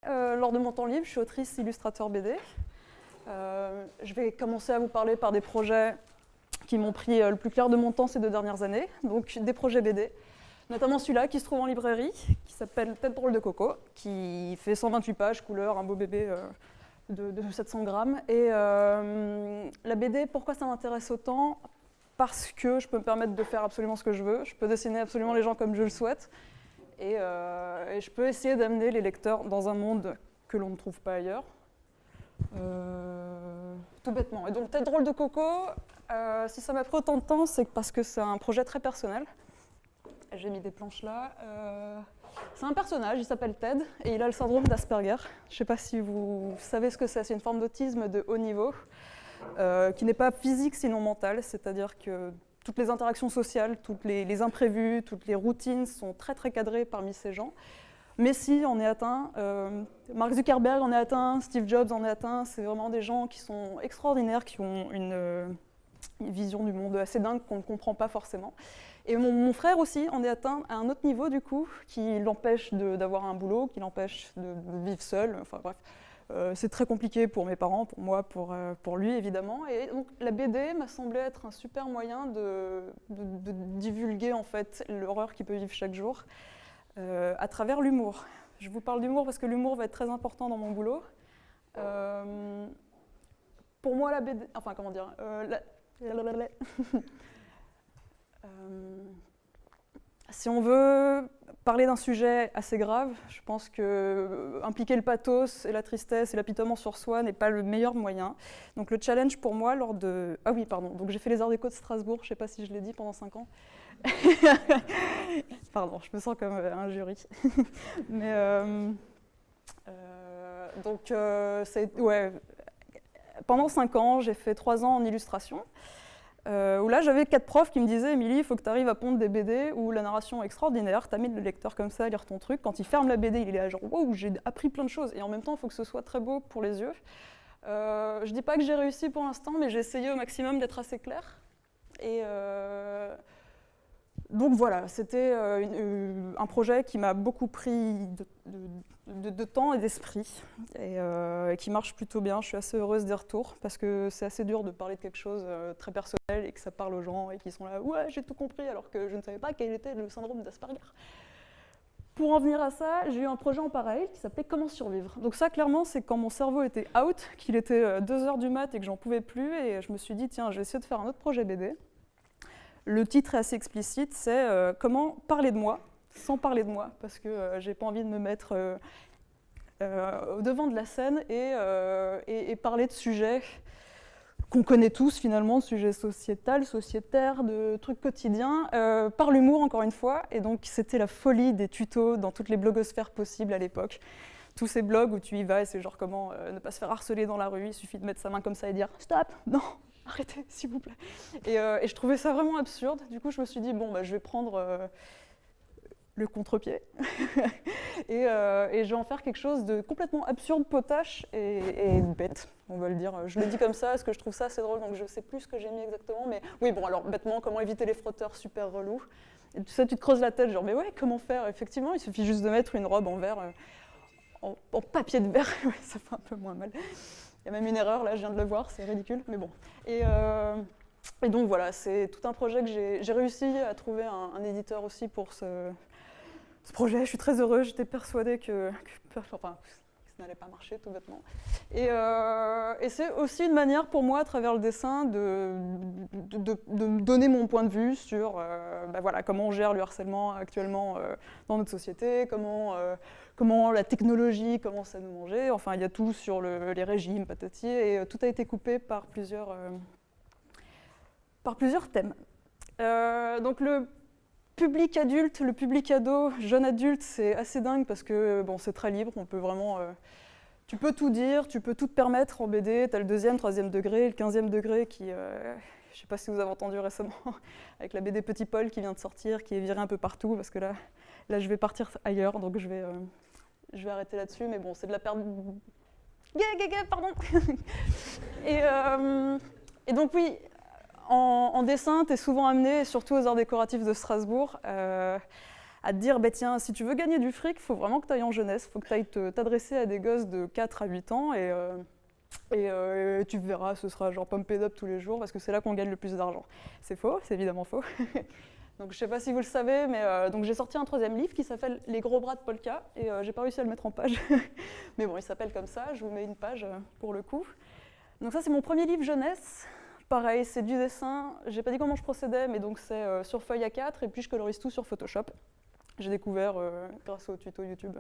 lors de mon temps libre, je suis autrice, illustrateur BD. Je vais commencer à vous parler par des projets qui m'ont pris le plus clair de mon temps ces 2 dernières années, donc des projets BD, notamment celui-là qui se trouve en librairie, qui s'appelle Tête drôle de coco, qui fait 128 pages, couleur, un beau bébé de 700 grammes. Et la BD, pourquoi ça m'intéresse autant? Parce que je peux me permettre de faire absolument ce que je veux, je peux dessiner absolument les gens comme je le souhaite, et je peux essayer d'amener les lecteurs dans un monde que l'on ne trouve pas ailleurs. Tout bêtement. Et donc Tête drôle de coco, si ça m'a pris autant de temps, c'est parce que c'est un projet très personnel. J'ai mis des planches là. C'est un personnage, il s'appelle Ted, et il a le syndrome d'Asperger. Je ne sais pas si vous savez ce que c'est une forme d'autisme de haut niveau, qui n'est pas physique sinon mentale, c'est-à-dire que toutes les interactions sociales, tous les imprévus, toutes les routines sont très très cadrées parmi ces gens. Mais si on est atteint, Mark Zuckerberg en est atteint, Steve Jobs en est atteint, c'est vraiment des gens qui sont extraordinaires, qui ont une vision du monde assez dingue qu'on ne comprend pas forcément. Et mon frère aussi en est atteint à un autre niveau du coup, qui l'empêche d'avoir un boulot, qui l'empêche de vivre seul, enfin bref. C'est très compliqué pour mes parents, pour moi, pour lui évidemment. Et donc la BD m'a semblé être un super moyen de divulguer en fait l'horreur qu'il peut vivre chaque jour. À travers l'humour. Je vous parle d'humour parce que l'humour va être très important dans mon boulot. Pour moi, la BD... Enfin, comment dire si on veut parler d'un sujet assez grave, je pense que impliquer le pathos et la tristesse et l'apitoiement sur soi n'est pas le meilleur moyen. Donc le challenge pour moi lors de... Ah oui, pardon. Donc j'ai fait les Arts déco de Strasbourg, je ne sais pas si je l'ai dit, pendant 5 ans. Pardon, je me sens comme un jury. Mais donc, ouais, pendant 5 ans, j'ai fait 3 ans en illustration, où là, j'avais 4 profs qui me disaient « Émilie, il faut que tu arrives à pondre des BD où la narration est extraordinaire, tu amènes le lecteur comme ça à lire ton truc. Quand il ferme la BD, il est là genre « Wow, j'ai appris plein de choses. » Et en même temps, il faut que ce soit très beau pour les yeux. Je dis pas que j'ai réussi pour l'instant, mais j'ai essayé au maximum d'être assez claire. Et... donc voilà, c'était un projet qui m'a beaucoup pris de temps et d'esprit et qui marche plutôt bien. Je suis assez heureuse des retours parce que c'est assez dur de parler de quelque chose très personnel et que ça parle aux gens et qui sont là « Ouais, j'ai tout compris » alors que je ne savais pas quel était le syndrome d'Asperger. Pour en venir à ça, j'ai eu un projet en parallèle qui s'appelait « Comment survivre ». Donc ça, clairement, c'est quand mon cerveau était out, qu'il était 2h du mat et que j'en pouvais plus et je me suis dit « Tiens, je vais essayer de faire un autre projet BD ». Le titre est assez explicite, c'est comment parler de moi, sans parler de moi, parce que j'ai pas envie de me mettre au devant de la scène et parler de sujets qu'on connaît tous finalement, de sujets sociétaires, de trucs quotidiens, par l'humour encore une fois. Et donc c'était la folie des tutos dans toutes les blogosphères possibles à l'époque. Tous ces blogs où tu y vas et c'est genre comment ne pas se faire harceler dans la rue, il suffit de mettre sa main comme ça et dire « Stop, non !» Arrêtez, s'il vous plaît. Et je trouvais ça vraiment absurde. Du coup, je me suis dit, bon, bah, je vais prendre le contre-pied et je vais en faire quelque chose de complètement absurde, potache et bête, on va le dire. Je le dis comme ça parce que je trouve ça assez drôle, donc je ne sais plus ce que j'ai mis exactement. Mais oui, bon, alors bêtement, comment éviter les frotteurs super relous. Et tu sais, tu te creuses la tête, genre, mais ouais, comment faire? Effectivement, il suffit juste de mettre une robe en verre, en papier de verre, ouais, ça fait un peu moins mal. Il y a même une erreur, là, je viens de le voir, c'est ridicule, mais bon. Et donc voilà, c'est tout un projet que j'ai réussi à trouver un éditeur aussi pour ce projet. Je suis très heureuse, j'étais persuadée que ça n'allait pas marcher, tout bêtement. Et c'est aussi une manière pour moi, à travers le dessin, de me donner mon point de vue sur bah voilà, comment on gère le harcèlement actuellement dans notre société, comment la technologie commence à nous manger. Enfin, il y a tout sur les régimes, patati, et tout a été coupé par plusieurs thèmes. Donc le public adulte, le public ado, jeune adulte, c'est assez dingue parce que bon, c'est très libre, on peut vraiment... tu peux tout dire, tu peux tout te permettre en BD, tu as le 2e, 3e degré, le 15e degré qui... je ne sais pas si vous avez entendu récemment, avec la BD Petit Paul qui vient de sortir, qui est virée un peu partout, parce que là je vais partir ailleurs, donc je vais arrêter là-dessus, mais bon, c'est de la perte... Pardon. Et donc oui, en dessin, tu es souvent amené, surtout aux arts décoratifs de Strasbourg, à te dire, bah, tiens, si tu veux gagner du fric, il faut vraiment que tu ailles en jeunesse, il faut que tu ailles t'adresser à des gosses de 4 à 8 ans, et tu verras, ce sera genre pump it up tous les jours, parce que c'est là qu'on gagne le plus d'argent. C'est faux, c'est évidemment faux. Donc je ne sais pas si vous le savez, mais donc j'ai sorti un 3e livre qui s'appelle Les gros bras de Polka, et j'ai pas réussi à le mettre en page. Mais bon, il s'appelle comme ça, je vous mets une page pour le coup. Donc ça, c'est mon premier livre jeunesse. Pareil, c'est du dessin. J'ai pas dit comment je procédais, mais donc c'est sur feuille A4, et puis je colorise tout sur Photoshop. J'ai découvert, grâce au tuto YouTube,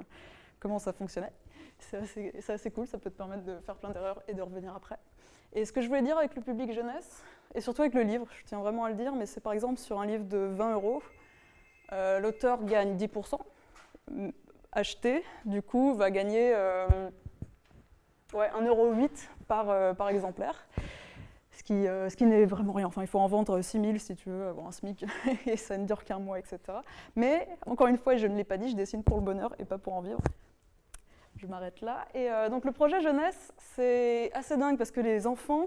comment ça fonctionnait. C'est assez cool, ça peut te permettre de faire plein d'erreurs et de revenir après. Et ce que je voulais dire avec le public jeunesse, et surtout avec le livre, je tiens vraiment à le dire, mais c'est par exemple sur un livre de 20 €, l'auteur gagne 10%, acheté, du coup, va gagner 1,08 € par exemplaire, ce qui n'est vraiment rien. Enfin, il faut en vendre 6 000 si tu veux avoir un SMIC, et ça ne dure qu'un mois, etc. Mais, encore une fois, je ne l'ai pas dit, je dessine pour le bonheur et pas pour en vivre. Je m'arrête là. Et donc le projet jeunesse, c'est assez dingue parce que les enfants,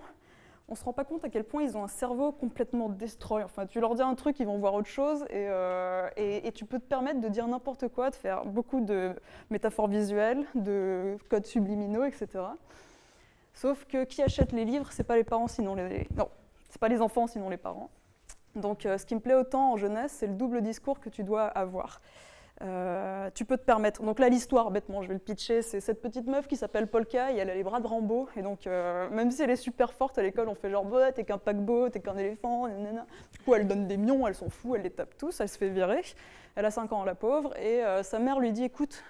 on ne se rend pas compte à quel point ils ont un cerveau complètement destroy. Enfin, tu leur dis un truc, ils vont voir autre chose, et tu peux te permettre de dire n'importe quoi, de faire beaucoup de métaphores visuelles, de codes subliminaux, etc. Sauf que qui achète les livres, c'est pas les parents, sinon non, c'est pas les enfants, sinon les parents. Donc ce qui me plaît autant en jeunesse, c'est le double discours que tu dois avoir. Tu peux te permettre. Donc là, l'histoire, bêtement, je vais le pitcher, c'est cette petite meuf qui s'appelle Polka et elle a les bras de Rambo. Et donc, même si elle est super forte à l'école, on fait genre, bah, t'es qu'un paquebot, t'es qu'un éléphant, nanana. Du coup, elle donne des mions, elle s'en fout, elle les tape tous, elle se fait virer. Elle a 5 ans, la pauvre, et sa mère lui dit, écoute,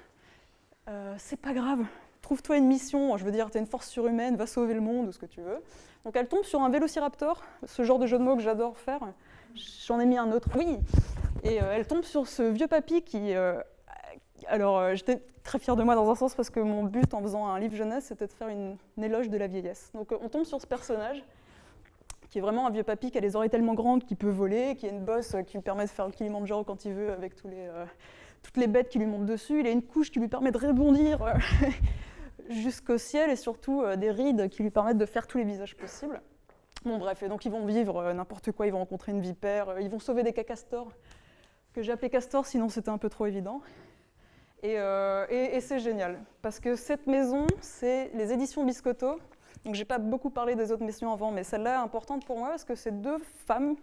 c'est pas grave, trouve-toi une mission, je veux dire, t'es une force surhumaine, va sauver le monde, ou ce que tu veux. Donc elle tombe sur un vélociraptor, ce genre de jeu de mots que j'adore faire. J'en ai mis un autre, oui. Et elle tombe sur ce vieux papy qui... alors, j'étais très fière de moi dans un sens parce que mon but en faisant un livre jeunesse, c'était de faire une éloge de la vieillesse. Donc on tombe sur ce personnage qui est vraiment un vieux papy qui a les oreilles tellement grandes qu'il peut voler, qui a une bosse qui lui permet de faire le Kilimanjaro quand il veut avec toutes les bêtes qui lui montent dessus. Il a une couche qui lui permet de rebondir jusqu'au ciel et surtout des rides qui lui permettent de faire tous les visages possibles. Bon bref, et donc ils vont vivre n'importe quoi, ils vont rencontrer une vipère, ils vont sauver des cacastors, que j'ai appelé Castor, sinon c'était un peu trop évident. Et c'est génial, parce que cette maison, c'est les éditions Biscotto. Donc j'ai pas beaucoup parlé des autres maisons avant, mais celle-là est importante pour moi, parce que c'est 2 femmes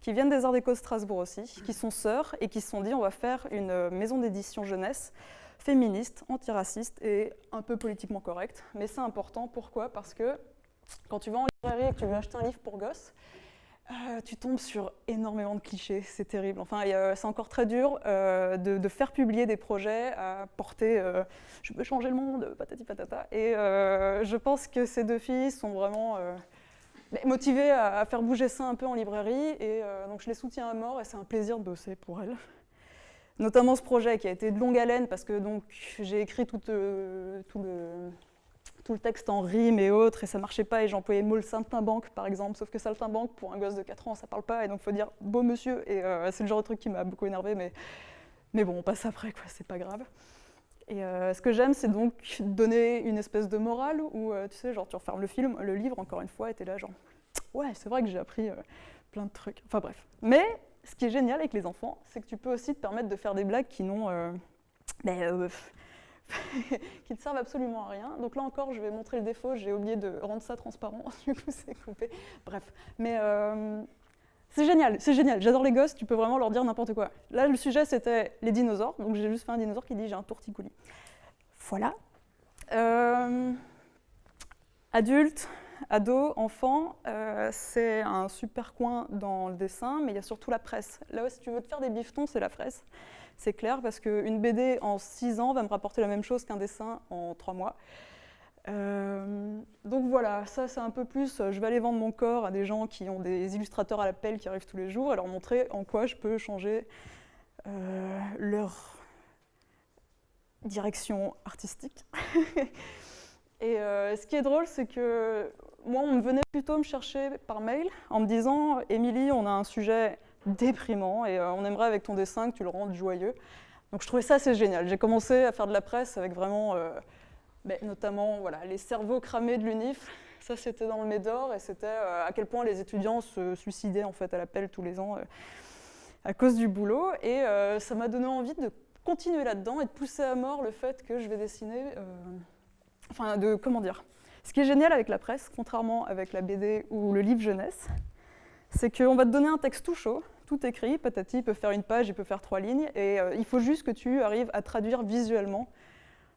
qui viennent des Arts Déco de Strasbourg aussi, qui sont sœurs, et qui se sont dit on va faire une maison d'édition jeunesse, féministe, antiraciste et un peu politiquement correcte. Mais c'est important, pourquoi ? Parce que quand tu vas en librairie et que tu veux acheter un livre pour gosses, tu tombes sur énormément de clichés, c'est terrible. Enfin, c'est encore très dur de faire publier des projets à porter je veux changer le monde, patati patata. Et je pense que ces 2 filles sont vraiment motivées à faire bouger ça un peu en librairie. Et donc je les soutiens à mort et c'est un plaisir de bosser pour elles. Notamment ce projet qui a été de longue haleine parce que donc, j'ai écrit tout le texte en rime et autres, et ça marchait pas, et j'employais le mot saltimbanque par exemple, sauf que saltimbanque, pour un gosse de 4 ans, ça parle pas, et donc il faut dire beau monsieur, et c'est le genre de truc qui m'a beaucoup énervé, mais bon, on passe après, quoi, c'est pas grave. Et ce que j'aime, c'est donc donner une espèce de morale, où tu sais, genre tu refermes le livre, encore une fois, et t'es là genre, ouais, c'est vrai que j'ai appris plein de trucs, enfin bref. Mais ce qui est génial avec les enfants, c'est que tu peux aussi te permettre de faire des blagues qui n'ont... qui ne servent absolument à rien. Donc là encore, je vais montrer le défaut, j'ai oublié de rendre ça transparent, du coup c'est coupé. Bref, mais c'est génial, j'adore les gosses, tu peux vraiment leur dire n'importe quoi. Là, le sujet, c'était les dinosaures, donc j'ai juste fait un dinosaure qui dit « j'ai un torticolis ». Voilà. Adultes, ados, enfants, c'est un super coin dans le dessin, mais il y a surtout la presse. Là, si tu veux te faire des bifetons, c'est la presse. C'est clair, parce qu'une BD en 6 ans va me rapporter la même chose qu'un dessin en 3 mois. Donc voilà, ça c'est un peu plus, je vais aller vendre mon corps à des gens qui ont des illustrateurs à la pelle qui arrivent tous les jours et leur montrer en quoi je peux changer leur direction artistique. Et ce qui est drôle, c'est que moi, on venait plutôt me chercher par mail en me disant « Émilie, on a un sujet déprimant et on aimerait avec ton dessin que tu le rendes joyeux ». Donc je trouvais ça assez génial. J'ai commencé à faire de la presse avec vraiment, notamment voilà, les cerveaux cramés de l'UNIF. Ça, c'était dans le Médor et c'était à quel point les étudiants se suicidaient en fait, à l'appel tous les ans à cause du boulot, et ça m'a donné envie de continuer là-dedans et de pousser à mort le fait que je vais dessiner, comment dire. Ce qui est génial avec la presse, contrairement avec la BD ou le livre jeunesse, c'est qu'on va te donner un texte tout chaud, tout écrit, patati, il peut faire une page, il peut faire 3 lignes, et il faut juste que tu arrives à traduire visuellement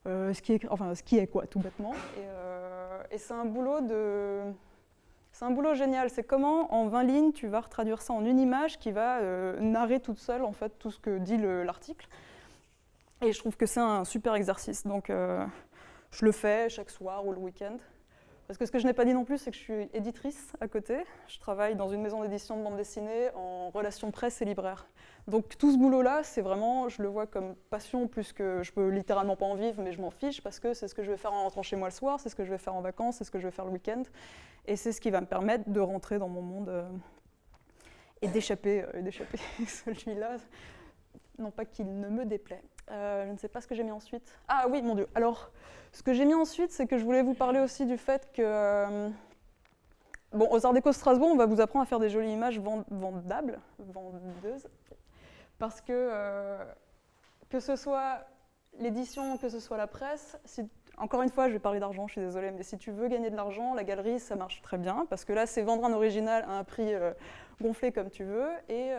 ce qui est quoi, tout bêtement. Et c'est un boulot génial. C'est comment, en 20 lignes, tu vas retraduire ça en une image qui va narrer toute seule, en fait, tout ce que dit l'article. Et je trouve que c'est un super exercice. Donc, je le fais chaque soir ou le week-end. Parce que ce que je n'ai pas dit non plus, c'est que je suis éditrice à côté. Je travaille dans une maison d'édition de bande dessinée en relation presse et libraire. Donc tout ce boulot-là, c'est vraiment, je le vois comme passion, plus que je peux littéralement pas en vivre, mais je m'en fiche parce que c'est ce que je vais faire en rentrant chez moi le soir, c'est ce que je vais faire en vacances, c'est ce que je vais faire le week-end. Et c'est ce qui va me permettre de rentrer dans mon monde et d'échapper celui-là. Non pas qu'il ne me déplaît. Je ne sais pas ce que j'ai mis ensuite. Ah oui, mon Dieu. Alors, ce que j'ai mis ensuite, c'est que je voulais vous parler aussi du fait que... aux Arts Déco Strasbourg, on va vous apprendre à faire des jolies images vendeuses. Parce que ce soit l'édition, que ce soit la presse, encore une fois, je vais parler d'argent, je suis désolée, mais si tu veux gagner de l'argent, la galerie, ça marche très bien, parce que là, c'est vendre un original à un prix gonflé comme tu veux, et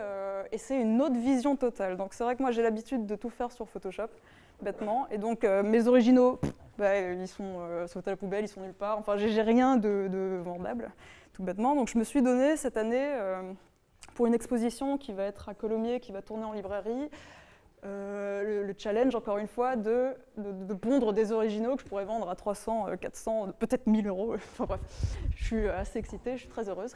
c'est une autre vision totale. Donc c'est vrai que moi, j'ai l'habitude de tout faire sur Photoshop, bêtement, et donc mes originaux, ils sont sautés à la poubelle, ils sont nulle part, enfin, j'ai rien de vendable, tout bêtement. Donc je me suis donné cette année, pour une exposition qui va être à Colomiers, qui va tourner en librairie, le challenge, encore une fois, de pondre des originaux que je pourrais vendre à 300, 400, peut-être 1000 euros. Enfin bref, je suis assez excitée, je suis très heureuse.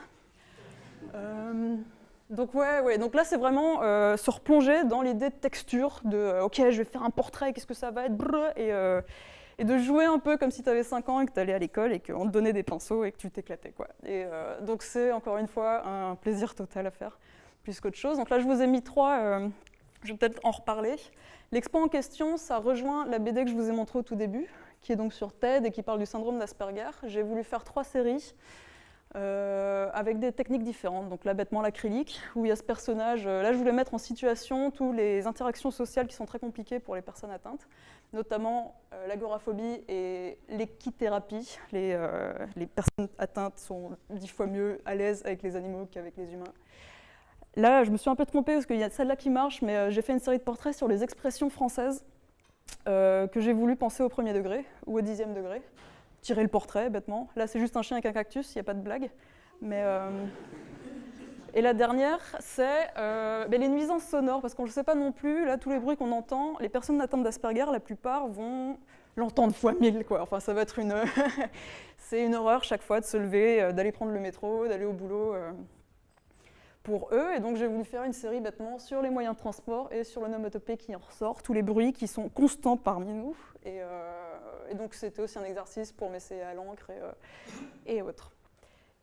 Donc donc là c'est vraiment se replonger dans l'idée de texture, de ok, je vais faire un portrait, qu'est-ce que ça va être, et de jouer un peu comme si tu avais 5 ans et que tu allais à l'école et qu'on te donnait des pinceaux et que tu t'éclatais, quoi. Et donc c'est encore une fois un plaisir total à faire, plus qu'autre chose. Donc là je vous ai mis 3... je vais peut-être en reparler. L'expo en question, ça rejoint la BD que je vous ai montrée au tout début, qui est donc sur TED et qui parle du syndrome d'Asperger. J'ai voulu faire 3 séries avec des techniques différentes. Donc là, bêtement, l'acrylique, où il y a ce personnage. Là, je voulais mettre en situation toutes les interactions sociales qui sont très compliquées pour les personnes atteintes, notamment l'agoraphobie et l'équithérapie. Les personnes atteintes sont 10 fois mieux à l'aise avec les animaux qu'avec les humains. Là, je me suis un peu trompée parce qu'il y a celle-là qui marche, mais j'ai fait une série de portraits sur les expressions françaises que j'ai voulu penser au 1er degré ou au 10e degré. Tirer le portrait, bêtement. Là, c'est juste un chien avec un cactus, il n'y a pas de blague. Et la dernière, c'est les nuisances sonores, parce qu'on ne le sait pas non plus. Là, tous les bruits qu'on entend, les personnes atteintes d'Asperger, la plupart vont l'entendre fois 1000, quoi. Enfin, ça va être c'est une horreur chaque fois de se lever, d'aller prendre le métro, d'aller au boulot. Pour eux, et donc j'ai voulu faire une série bêtement sur les moyens de transport et sur l'onomatopée qui en ressort, tous les bruits qui sont constants parmi nous, et donc c'était aussi un exercice pour m'essayer à l'encre et autres.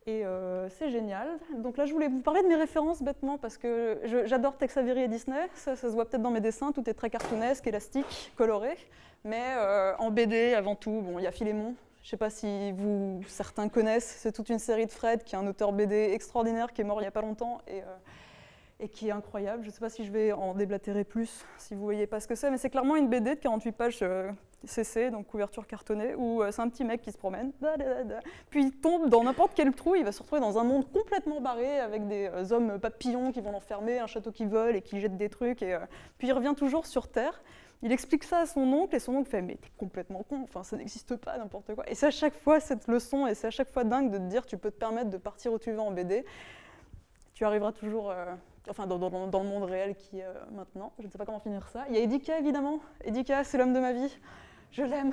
Et c'est génial. Donc là je voulais vous parler de mes références bêtement, parce que j'adore Tex Avery et Disney, ça se voit peut-être dans mes dessins, tout est très cartoonesque, élastique, coloré, mais en BD avant tout, bon, il y a Philémon. Je ne sais pas si certains connaissent, c'est toute une série de Fred, qui est un auteur BD extraordinaire, qui est mort il n'y a pas longtemps et qui est incroyable. Je ne sais pas si je vais en déblatérer plus, si vous ne voyez pas ce que c'est, mais c'est clairement une BD de 48 pages CC, donc couverture cartonnée, où c'est un petit mec qui se promène, puis il tombe dans n'importe quel trou, il va se retrouver dans un monde complètement barré, avec des hommes papillons qui vont l'enfermer, un château qui vole et qui jette des trucs, et puis il revient toujours sur Terre. Il explique ça à son oncle, et son oncle fait « mais t'es complètement con, enfin, ça n'existe pas, n'importe quoi ». Et c'est à chaque fois cette leçon, et c'est à chaque fois dingue de te dire « tu peux te permettre de partir où tu veux en BD ». Tu arriveras toujours, dans le monde réel qui est maintenant. Je ne sais pas comment finir ça. Il y a Edika, évidemment. Edika, c'est l'homme de ma vie. Je l'aime.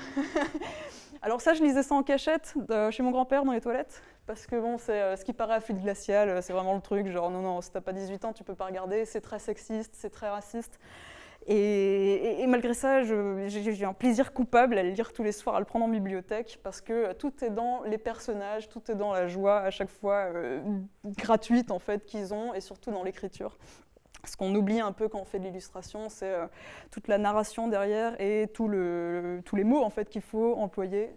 Alors ça, je lisais ça en cachette chez mon grand-père dans les toilettes, parce que bon, c'est ce qui paraît à fluide glacial, c'est vraiment le truc, genre non, si t'as pas 18 ans, tu peux pas regarder, c'est très sexiste, c'est très raciste. Et malgré ça, j'ai un plaisir coupable à le lire tous les soirs, à le prendre en bibliothèque, parce que tout est dans les personnages, tout est dans la joie à chaque fois gratuite en fait qu'ils ont, et surtout dans l'écriture. Ce qu'on oublie un peu quand on fait de l'illustration, c'est toute la narration derrière et tous les mots en fait qu'il faut employer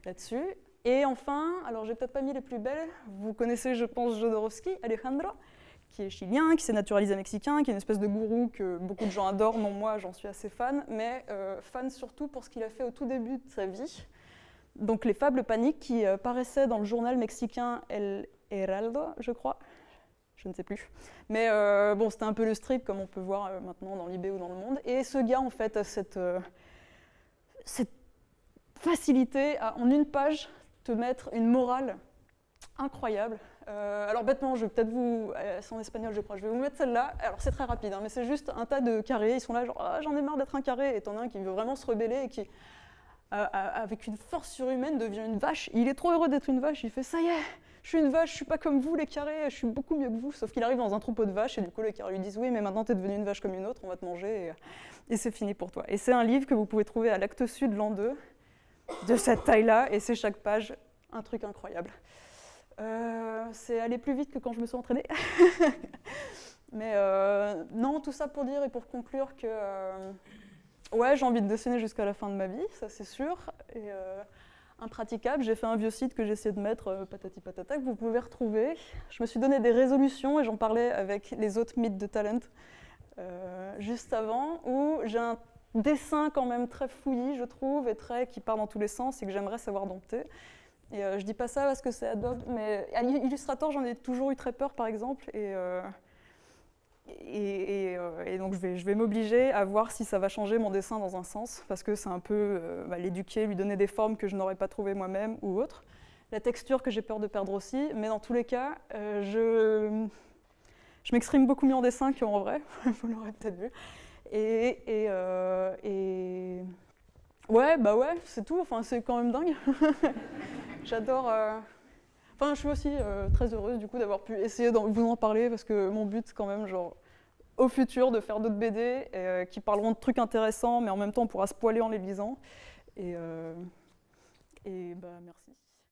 là-dessus. Et enfin, alors j'ai peut-être pas mis les plus belles, vous connaissez je pense Jodorowsky, Alejandro, qui est chilien, qui s'est naturalisé mexicain, qui est une espèce de gourou que beaucoup de gens adorent. Non, moi, j'en suis assez fan, mais fan surtout pour ce qu'il a fait au tout début de sa vie. Donc les fables paniques qui paraissaient dans le journal mexicain El Heraldo, je crois. Je ne sais plus. Mais bon, c'était un peu le strip, comme on peut voir maintenant dans l'IB ou dans Le Monde. Et ce gars, en fait, a cette facilité à, en une page, te mettre une morale incroyable. Alors bêtement, je vais peut-être vous... c'est en espagnol, je crois. Je vais vous mettre celle-là. Alors c'est très rapide, hein, mais c'est juste un tas de carrés. Ils sont là, genre, ah, j'en ai marre d'être un carré. Et t'en as un qui veut vraiment se rebeller et qui, avec une force surhumaine, devient une vache. Il est trop heureux d'être une vache. Il fait, ça y est, je suis une vache, je suis pas comme vous les carrés, je suis beaucoup mieux que vous. Sauf qu'il arrive dans un troupeau de vaches et du coup les carrés lui disent, oui, mais maintenant t'es devenue une vache comme une autre, on va te manger et c'est fini pour toi. Et c'est un livre que vous pouvez trouver à l'Actes Sud, l'an 2, de cette taille-là, et c'est chaque page un truc incroyable. C'est aller plus vite que quand je me suis entraînée. Mais non, tout ça pour dire et pour conclure que ouais, j'ai envie de dessiner jusqu'à la fin de ma vie, ça c'est sûr. Et impraticable, j'ai fait un vieux site que j'essaie de mettre patati patata, que vous pouvez retrouver. Je me suis donné des résolutions et j'en parlais avec les autres mythes de talent juste avant, où j'ai un dessin quand même très fouillis, je trouve, et qui part dans tous les sens et que j'aimerais savoir dompter. Et je dis pas ça parce que c'est Adobe, mais à Illustrator, j'en ai toujours eu très peur, par exemple, et donc je vais m'obliger à voir si ça va changer mon dessin dans un sens, parce que c'est un peu l'éduquer, lui donner des formes que je n'aurais pas trouvées moi-même ou autre. La texture que j'ai peur de perdre aussi, mais dans tous les cas, je m'exprime beaucoup mieux en dessin qu'en vrai, vous l'aurez peut-être vu. Ouais, bah ouais, c'est tout, enfin, c'est quand même dingue. J'adore... Enfin, je suis aussi très heureuse du coup d'avoir pu essayer de vous en parler, parce que mon but quand même, genre, au futur, de faire d'autres BD qui parleront de trucs intéressants, mais en même temps on pourra se poiler en les lisant. Et